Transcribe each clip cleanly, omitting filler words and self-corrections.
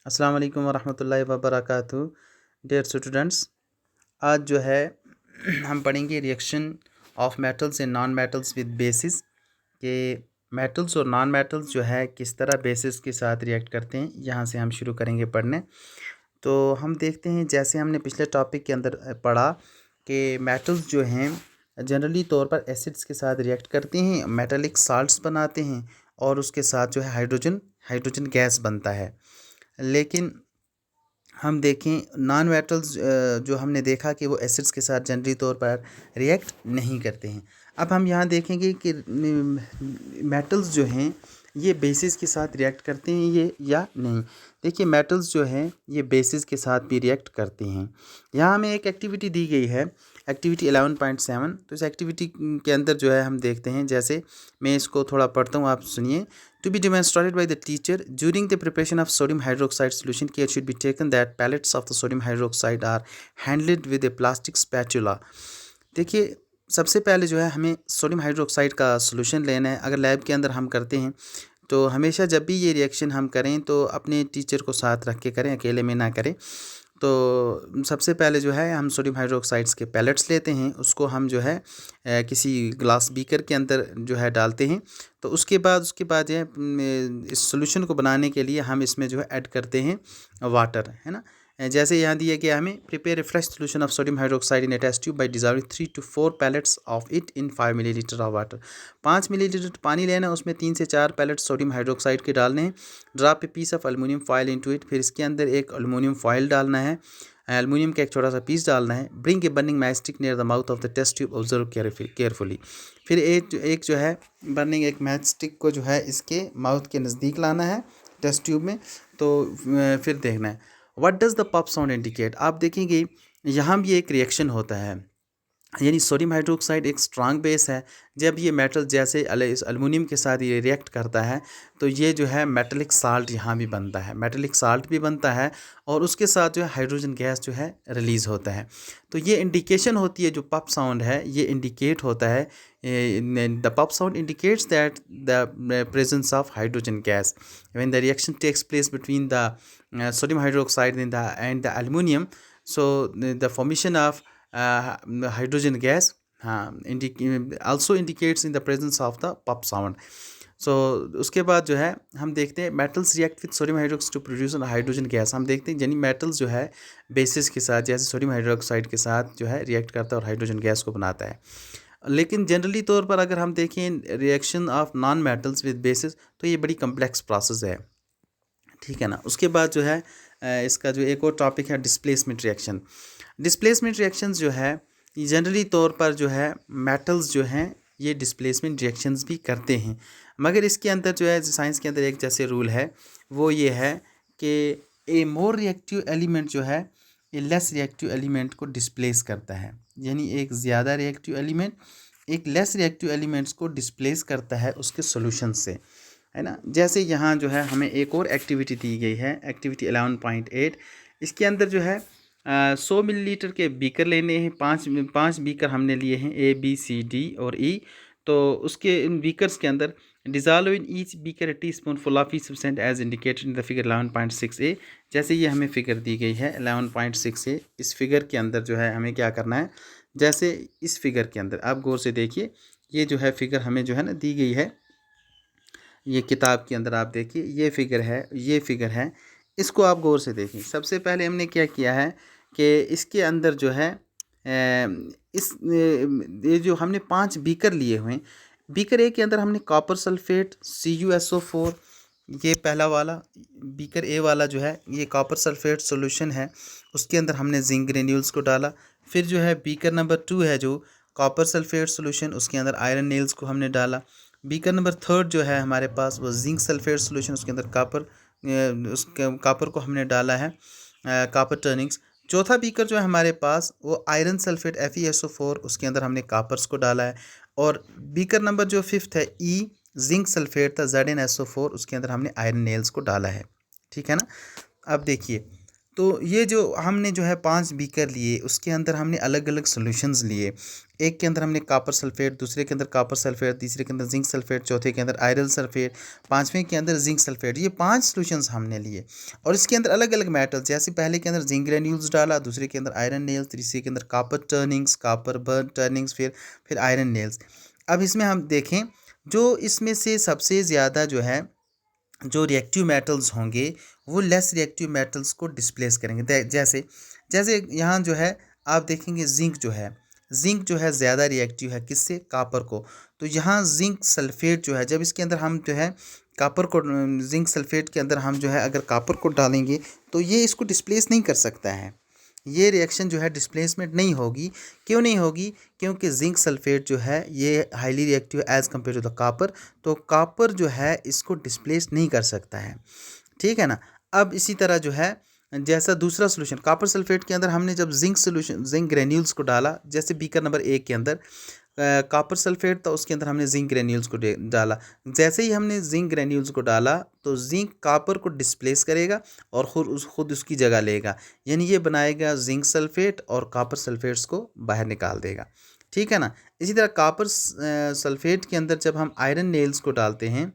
अस्सलाम वालेकुम वरहमतुल्लाहि वबरकातुहू। डियर स्टूडेंट्स, आज जो है हम पढ़ेंगे reaction of metals and non metals with basis के मेटल्स और नॉन मेटल्स जो है किस तरह बेसिस के साथ रिएक्ट करते हैं। यहाँ से हम शुरू करेंगे पढ़ने। तो हम देखते हैं, जैसे हमने पिछले टॉपिक के अंदर पढ़ा कि मेटल्स जो हैं जनरली तौर पर एसिड्स के साथ रिएक्ट करते हैं, मेटालिक साल्ट्स बनाते हैं और उसके साथ जो है हाइड्रोजन गैस बनता है। लेकिन हम देखें नॉन मेटल्स जो हमने देखा कि वो एसिड्स के साथ जनरली तौर पर रिएक्ट नहीं करते हैं। अब हम यहाँ देखेंगे कि मेटल्स जो हैं ये बेसिस के साथ रिएक्ट करते हैं ये या नहीं। देखिए, मेटल्स जो हैं ये बेसिस के साथ भी रिएक्ट करते हैं। यहाँ हमें एक एक्टिविटी दी गई है, एक्टिविटी 11.7। तो इस एक्टिविटी के अंदर जो है हम देखते हैं, जैसे मैं इसको थोड़ा पढ़ता हूँ, आप सुनिए। To be demonstrated by the teacher, during the preparation of sodium hydroxide solution, care should be taken that pellets of the sodium hydroxide are handled with a plastic spatula। देखिए, सबसे पहले जो है हमें सोडियम हाइड्रोक्साइड का solution लेना है। अगर लैब के अंदर हम करते हैं तो हमेशा जब भी ये रिएक्शन हम करें तो अपने टीचर को साथ रख के करें, अकेले में ना करें। तो सबसे पहले जो है हम सोडियम हाइड्रोक्साइड्स के पैलेट्स लेते हैं, उसको हम जो है किसी ग्लास बीकर के अंदर जो है डालते हैं। तो उसके बाद जो है इस सॉल्यूशन को बनाने के लिए हम इसमें जो है ऐड करते हैं वाटर, है ना। जैसे यहाँ दिया गया हमें, prepare a fresh solution of sodium hydroxide in a test tube by dissolving 3 to 4 pellets of it in 5 millilitre of water. 5 millilitre पानी लेना है, उसमें 3 से 4 पैलेट सोडियम हाइड्रोक्साइड के डालने हैं। Drop a piece of aluminium foil into it, फिर इसके अंदर एक एल्युमिनियम फॉयल डालना है, एल्युमिनियम का एक छोटा सा पीस डालना है। Bring a burning matchstick near the mouth of the test tube, observe carefully. फिर एक जो है बर्निंग एक मैच स्टिक को जो है इसके माउथ के नज़दीक लाना है टेस्ट ट्यूब में। तो फिर देखना है what does the pop sound indicate. आप देखेंगे यहाँ भी एक रिएक्शन होता है, यानी सोडियम हाइड्रोक्साइड एक स्ट्रांग बेस है। जब ये मेटल जैसे इस एल्युमिनियम के साथ ये रिएक्ट करता है तो ये जो है मेटालिक साल्ट यहाँ भी बनता है, मेटालिक साल्ट भी बनता है और उसके साथ जो है हाइड्रोजन गैस जो है रिलीज़ होता है। तो ये इंडिकेशन होती है, जो पॉप साउंड है ये इंडिकेट होता है, the pop sound indicates that the presence of hydrogen gas when the reaction takes place between the sodium hydroxide and the aluminium. So the formation of hydrogen gas also indicates in the presence of the pop sound। So उसके बाद जो है हम देखते हैं metals react with sodium hydroxide to produce hydrogen gas. हम देखते हैं यानी मेटल्स जो है बेसिस के साथ जैसे सोडियम हाइड्रोक्साइड के साथ जो है रिएक्ट करता है और हाइड्रोजन गैस को बनाता है। लेकिन जनरली तौर पर अगर हम देखें reaction of non metals with basis, तो ये बड़ी कम्प्लेक्स प्रोसेस है, ठीक है ना। उसके बाद जो है इसका जो एक और टॉपिक है डिस्प्लेसमेंट रिएक्शन। डिस्प्लेसमेंट रिएक्शंस जो है जनरली तौर पर जो है मेटल्स जो हैं ये डिस्प्लेसमेंट रिएक्शंस भी करते हैं, मगर इसके अंदर जो है साइंस के अंदर एक जैसे रूल है, वो ये है कि ए मोर रिएक्टिव एलिमेंट जो है ये लेस रिएक्टिव एलिमेंट को डिस्प्लेस करता है। यानी एक ज़्यादा रिएक्टिव एलिमेंट एक लेस रिएक्टिव एलिमेंट्स को डिस्प्लेस करता है उसके सॉल्यूशन से, है ना। जैसे यहाँ जो है हमें एक और एक्टिविटी दी गई है, एक्टिविटी 11.8। इसके अंदर जो है 100 मिलीलीटर के बीकर लेने हैं, पाँच बीकर हमने लिए हैं, ए बी सी डी और ई। तो उसके इन बीकर्स के अंदर dissolve in each beaker teaspoon full of each substance as indicated in the figure 11.6a। जैसे ये हमें फिगर दी गई है 11.6a, इस फिगर के अंदर जो है हमें क्या करना है, जैसे इस फिगर के अंदर आप गौर से देखिए, ये जो है फिगर हमें जो है ना दी गई है, ये किताब के अंदर आप देखिए ये फिगर है, इसको आप गौर से देखिए। सबसे पहले हमने क्या किया है कि इसके अंदर जो है ये जो हमने 5 बीकर लिए हुए हैं, बीकर ए के अंदर हमने कॉपर सल्फेट CuSO4, ये पहला वाला बीकर ए वाला जो है ये कॉपर सल्फेट सॉल्यूशन है, उसके अंदर हमने जिंक ग्रेन्यूल्स को डाला। फिर जो है बीकर नंबर 2 है जो कॉपर सल्फेट सॉल्यूशन, उसके अंदर आयरन नेल्स को हमने डाला। बीकर नंबर 3 जो है हमारे पास वो जिंक सल्फेट सॉल्यूशन, उसके अंदर कॉपर को हमने डाला है, कॉपर टर्निंग्स। चौथा बीकर जो है हमारे पास वो आयरन सल्फेट FeSO4, उसके अंदर हमने कॉपर्स को डाला है। और बीकर नंबर जो 5th है ई जिंक सल्फेट था ZnSO4, उसके अंदर हमने आयरन नेल्स को डाला है, ठीक है ना। अब देखिए तो ये जो हमने जो है 5 बीकर लिए, उसके अंदर हमने अलग अलग सॉल्यूशंस लिए। एक के अंदर हमने कॉपर सल्फेट, दूसरे के अंदर कॉपर सल्फेट, तीसरे के अंदर जिंक सल्फेट, चौथे के अंदर आयरन सल्फेट, पाँचवें के अंदर जिंक सल्फेट। ये 5 सॉल्यूशंस हमने लिए और इसके अंदर अलग अलग मेटल्स, जैसे पहले के अंदर जिंक ग्रेन्यूल्स डाला, दूसरे के अंदर आयरन नेल्स, तीसरे के अंदर copper turnings, copper burn turnings, फिर आयरन नेल्स। अब इसमें हम देखें, जो इसमें से सबसे ज़्यादा जो है जो रिएक्टिव मेटल्स होंगे वो लेस रिएक्टिव मेटल्स को डिस्प्लेस करेंगे। जैसे जैसे यहाँ जो है आप देखेंगे जिंक जो है ज़्यादा रिएक्टिव है किससे, कॉपर को। तो यहाँ जिंक सल्फेट जो है, जब इसके अंदर हम जो है कॉपर को, जिंक सल्फेट के अंदर हम जो है अगर कॉपर को डालेंगे तो ये इसको डिस्प्लेस नहीं कर सकता है। ये रिएक्शन जो है डिस्प्लेसमेंट नहीं होगी। क्यों नहीं होगी? क्योंकि जिंक सल्फेट जो है ये highly reactive as compare to the copper, तो कॉपर जो है इसको डिस्प्लेस नहीं कर सकता है। ठीक है ना। अब इसी तरह जो है जैसा दूसरा सोल्यूशन कॉपर सल्फेट के अंदर हमने जब जिंक ग्रेन्यूल्स को डाला, जैसे बीकर नंबर 1 के अंदर कॉपर सल्फेट था, उसके अंदर हमने जिंक ग्रेन्यूल्स को डाला। जैसे ही हमने जिंक ग्रेन्यूल्स को डाला तो जिंक कॉपर को डिस्प्लेस करेगा और खुद उसकी जगह लेगा, यानी ये बनाएगा जिंक सल्फेट और कॉपर सल्फेट्स को बाहर निकाल देगा। ठीक है ना। इसी तरह कॉपर सल्फेट के अंदर जब हम आयरन नेल्स को डालते हैं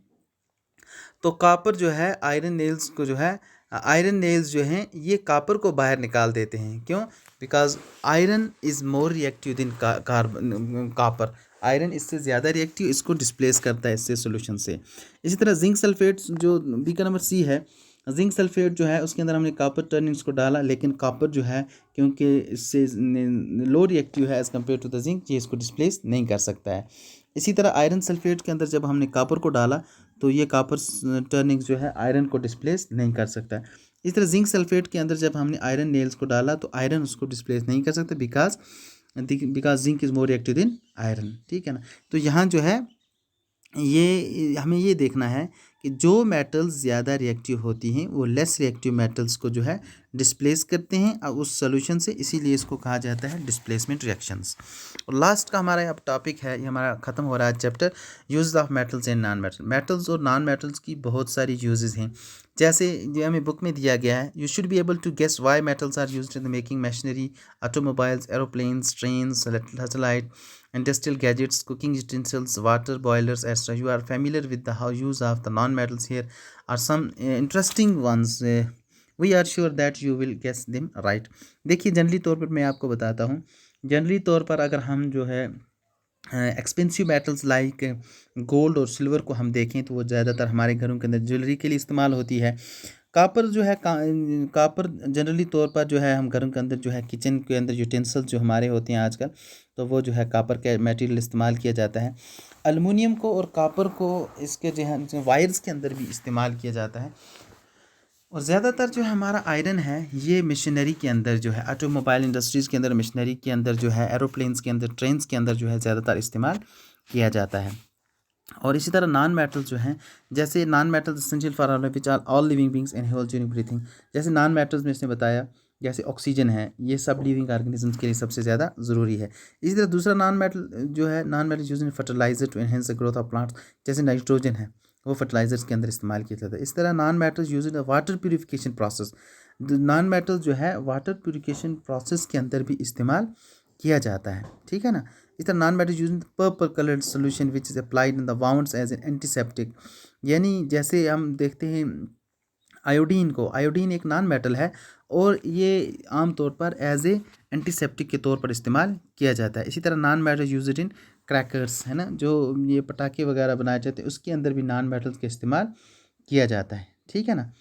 तो कॉपर जो है आयरन नेल्स को जो है आयरन नेल्स जो हैं ये कॉपर को बाहर निकाल देते हैं। क्यों? Because iron is more reactive दिन कॉपर। आयरन इससे ज़्यादा रिएक्टिव, इसको डिस्प्लेस करता है इससे सोल्यूशन से। इसी तरह जिंक सल्फेट जो बीकर नंबर सी है, जिंक सल्फेट जो है उसके अंदर हमने कॉपर टर्निंग्स को डाला, लेकिन कॉपर जो है क्योंकि इससे लो रिएक्टिव है as compare to the zinc, ये इसको डिस्प्लेस नहीं कर सकता है। इसी तरह आयरन सल्फेट के अंदर जब हमने कॉपर को डाला तो ये कॉपर टर्निंग्स जो है आयरन को डिस्प्लेस नहीं कर सकता है। इस तरह जिंक सल्फेट के अंदर जब हमने आयरन नेल्स को डाला तो आयरन उसको डिस्प्लेस नहीं कर सकता, because zinc is more reactive than iron. ठीक है ना। तो यहाँ जो है ये हमें ये देखना है कि जो मेटल्स ज़्यादा रिएक्टिव होती हैं वो लेस रिएक्टिव मेटल्स को जो है डिस्प्लेस करते हैं उस सॉल्यूशन से, इसीलिए इसको कहा जाता है डिस्प्लेसमेंट रिएक्शंस। और लास्ट का हमारा अब टॉपिक है, ये हमारा ख़त्म हो रहा है chapter, use of metals and non metal. Metals और नॉन मेटल्स की बहुत सारी यूजेस हैं, जैसे ये हमें बुक में दिया गया है। You should be able to guess why metals are used in the making machinery, automobiles, aeroplanes, trains, satellite, industrial gadgets, cooking utensils, water boilers, etc. You are familiar with the how use of the non-metals. Here are some interesting ones. We are sure that you will guess them right. देखिए generally तौर पर मैं आपको बताता हूँ, generally तौर पर अगर हम जो है एक्सपेंसिव मेटल्स लाइक गोल्ड और सिल्वर को हम देखें तो वो ज़्यादातर हमारे घरों के अंदर ज्वेलरी के लिए इस्तेमाल होती है। कॉपर जो है कॉपर जनरली तौर पर जो है हम घरों के अंदर जो है किचन के अंदर यूटेंसिल्स जो हमारे होते हैं आजकल, तो वो जो है कॉपर का मटेरियल इस्तेमाल किया जाता है। अलुमिनियम को और कॉपर को इसके जो है वायर्स के अंदर भी इस्तेमाल किया जाता है। और ज़्यादातर जो हमारा आयरन है ये मशीनरी के अंदर जो है, ऑटोमोबाइल इंडस्ट्रीज़ के अंदर, मशीनरी के अंदर जो है, एरोप्लेन्स के अंदर, ट्रेन्स के अंदर जो है ज़्यादातर इस्तेमाल किया जाता है। और इसी तरह नॉन मेटल्स जो हैं, जैसे non metals essential for which are all living beings inhale during breathing. जैसे नॉन मेटल्स में इसने बताया, जैसे ऑक्सीजन है, ये सब लिविंग ऑर्गेनिजम्स के लिए सबसे ज़्यादा ज़रूरी है। इसी तरह दूसरा नॉन मेटल जो है, non metal use in fertiliser to enhance the growth of plants, जैसे नाइट्रोजन है वो फर्टिलाइजर्स के अंदर इस्तेमाल किया जाता है। इस तरह non metals use in the water purification process, non metal जो है वाटर प्यूरिफिकेशन प्रोसेस के अंदर भी इस्तेमाल किया जाता है। ठीक है ना। इस तरह non metal use in purple coloured solution which is applied in the wounds as an antiseptic, यानी जैसे हम देखते हैं आयोडीन को, आयोडीन एक नॉन मेटल है और ये आम तौर पर एज ए एंटीसेप्टिक के तौर पर इस्तेमाल किया जाता है। इसी तरह non metal used in crackers है ना, जो ये पटाखे वगैरह बनाए जाते हैं उसके अंदर भी नॉन मेटल्स का इस्तेमाल किया जाता है। ठीक है ना।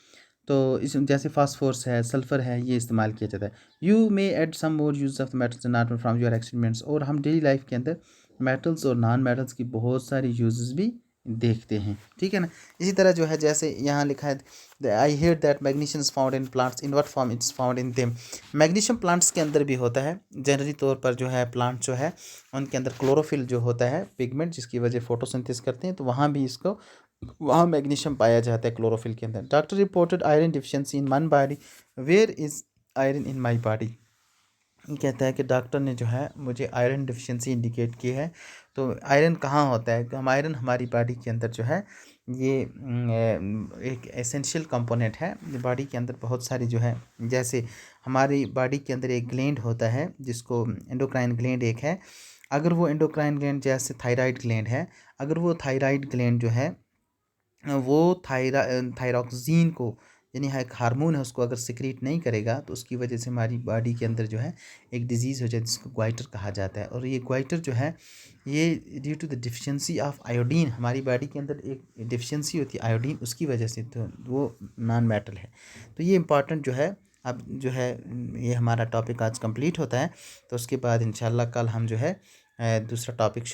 तो इस जैसे फास्फोरस है, सल्फ़र है, ये इस्तेमाल किया जाता है। You may add some more use of the metals and not from your experiments. और हम डेली लाइफ के अंदर मेटल्स और नॉन मेटल्स की बहुत सारी यूजेस भी देखते हैं। ठीक है ना। इसी तरह जो है जैसे यहाँ लिखा है, I hear that magnesium is found in plants, in what form it's found in them. Magnesium plants के अंदर भी होता है। जनरली तौर पर जो है प्लांट जो है उनके अंदर क्लोरोफिल जो होता है पिगमेंट, जिसकी वजह फोटोसिंथेसिस करते हैं, तो वहाँ भी इसको वहाँ मैग्नीशियम पाया जाता है क्लोरोफिल के अंदर। Doctor reported iron deficiency in one body, where is iron in my body. कहता है कि डॉक्टर ने जो है मुझे आयरन डिफिशियंसी इंडिकेट की है, तो आयरन कहाँ होता है, हम आयरन हमारी बॉडी के अंदर जो है ये एक एसेंशियल कंपोनेंट है बॉडी के अंदर। बहुत सारी जो है, जैसे हमारी बॉडी के अंदर एक ग्लैंड होता है जिसको एंडोक्राइन ग्लैंड एक है। अगर वो एंडोक्राइन ग्लैंड जैसे थायराइड ग्लैंड है, अगर वो थायराइड ग्लैंड जो है वो थायरॉक्सिन को, यानी एक हार्मोन है, उसको अगर सिक्रीट नहीं करेगा तो उसकी वजह से हमारी बॉडी के अंदर जो है एक डिजीज़ हो जाए जिसको ग्वाइटर कहा जाता है। और ये ग्वाइटर जो है ये due to the deficiency of iodine, हमारी बॉडी के अंदर एक डिफिशियंसी होती है आयोडीन, उसकी वजह से तो वो नॉन मेटल है। तो ये इम्पॉर्टेंट जो है, अब जो है ये हमारा टॉपिक आज कंप्लीट होता है। तो उसके बाद इंशाल्लाह कल हम जो है दूसरा टॉपिक